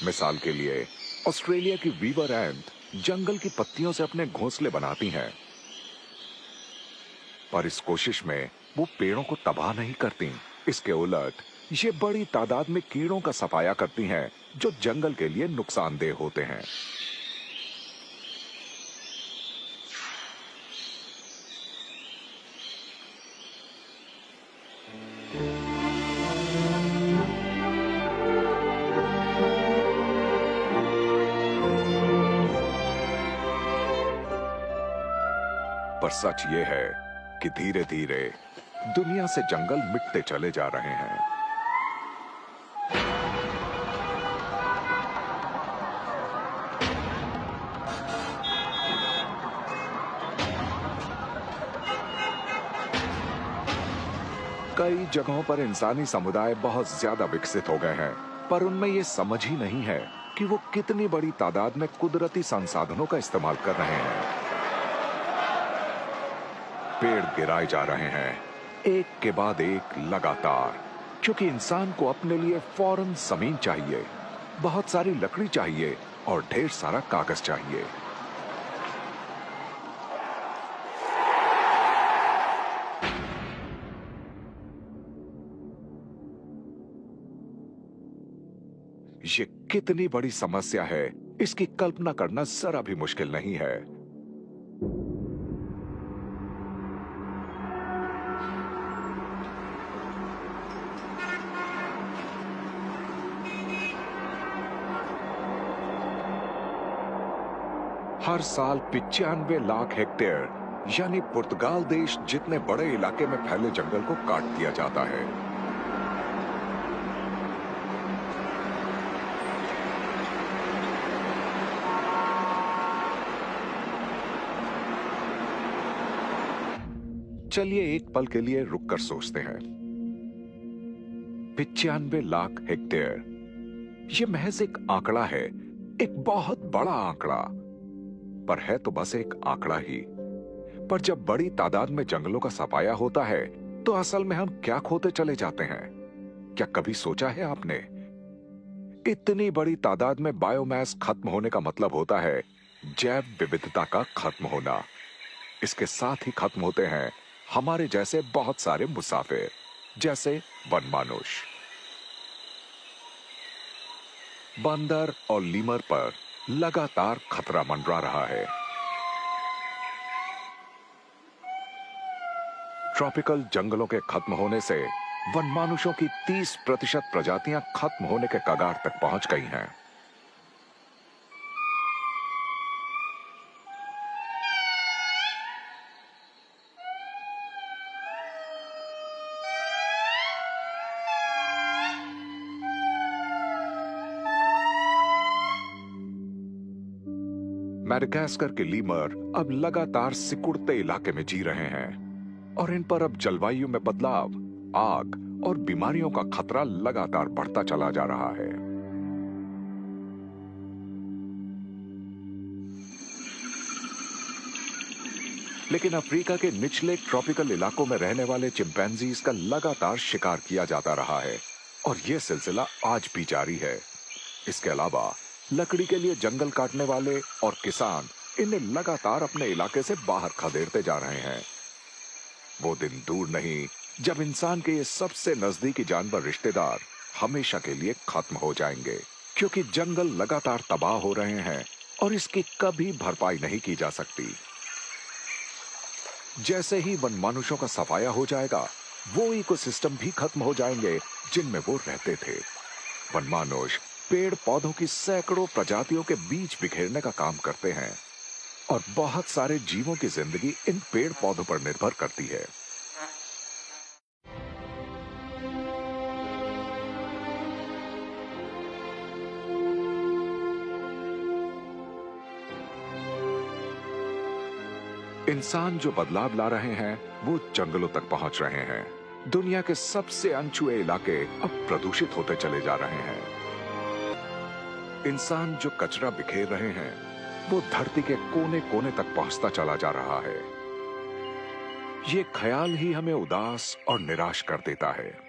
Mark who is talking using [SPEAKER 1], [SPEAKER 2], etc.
[SPEAKER 1] मिसाल के लिए ऑस्ट्रेलिया की वीवर एंट जंगल की पत्तियों से अपने घोंसले बनाती हैं, पर इस कोशिश में वो पेड़ों को तबाह नहीं करती। इसके उलट ये बड़ी तादाद में कीड़ों का सफाया करती हैं, जो जंगल के लिए नुकसानदेह होते हैं। पर सच ये है कि धीरे धीरे दुनिया से जंगल मिटते चले जा रहे हैं। कई जगहों पर इंसानी समुदाय बहुत ज्यादा विकसित हो गए हैं, पर उनमें ये समझ ही नहीं है कि वो कितनी बड़ी तादाद में कुदरती संसाधनों का इस्तेमाल कर रहे हैं। पेड़ गिराए जा रहे हैं, एक के बाद एक लगातार, क्योंकि इंसान को अपने लिए फौरन जमीन चाहिए, बहुत सारी लकड़ी चाहिए और ढेर सारा कागज चाहिए। ये कितनी बड़ी समस्या है, इसकी कल्पना करना जरा भी मुश्किल नहीं है। हर साल 95 लाख हेक्टेयर यानी पुर्तगाल देश जितने बड़े इलाके में फैले जंगल को काट दिया जाता है। चलिए एक पल के लिए रुककर सोचते हैं। 95 लाख हेक्टेयर, यह महज एक आंकड़ा है, एक बहुत बड़ा आंकड़ा, पर है तो बस एक आंकड़ा ही। पर जब बड़ी तादाद में जंगलों का सफाया होता है, तो असल में हम क्या खोते चले जाते हैं? क्या कभी सोचा है आपने? इतनी बड़ी तादाद में बायोमास खत्म होने का मतलब होता है जैव विविधता का खत्म होना। इसके साथ ही खत्म होते हैं हमारे जैसे बहुत सारे मुसाफिर, जैसे वनमानुष। बंदर और लीमर पर लगातार खतरा मंडरा रहा है। ट्रॉपिकल जंगलों के खत्म होने से वनमानुषों की 30% प्रजातियां खत्म होने के कगार तक पहुंच गई हैं। मैडागास्कर के लीमर अब लगातार सिकुड़ते इलाके में जी रहे हैं और इन पर अब जलवायु में बदलाव, आग और बीमारियों का खतरा लगातार बढ़ता चला जा रहा है। लेकिन अफ्रीका के निचले ट्रॉपिकल इलाकों में रहने वाले चिंपैंजीज का लगातार शिकार किया जाता रहा है और यह सिलसिला आज भी जारी है। इसके अलावा लकड़ी के लिए जंगल काटने वाले और किसान इन्हें लगातार अपने इलाके से बाहर खदेड़ते जा रहे हैं। वो दिन दूर नहीं जब इंसान के ये सबसे नजदीकी जानवर रिश्तेदार हमेशा के लिए खत्म हो जाएंगे, क्योंकि जंगल लगातार तबाह हो रहे हैं और इसकी कभी भरपाई नहीं की जा सकती। जैसे ही वनमानुषों का सफाया हो जाएगा, वो इकोसिस्टम भी खत्म हो जाएंगे जिनमें वो रहते थे। वनमानुष पेड़ पौधों की सैकड़ों प्रजातियों के बीच बिखेरने का काम करते हैं और बहुत सारे जीवों की जिंदगी इन पेड़ पौधों पर निर्भर करती है। इंसान जो बदलाव ला रहे हैं, वो जंगलों तक पहुंच रहे हैं। दुनिया के सबसे अनछुए इलाके अब प्रदूषित होते चले जा रहे हैं। इंसान जो कचरा बिखेर रहे हैं, वो धरती के कोने कोने तक पहुंचता चला जा रहा है। ये ख्याल ही हमें उदास और निराश कर देता है।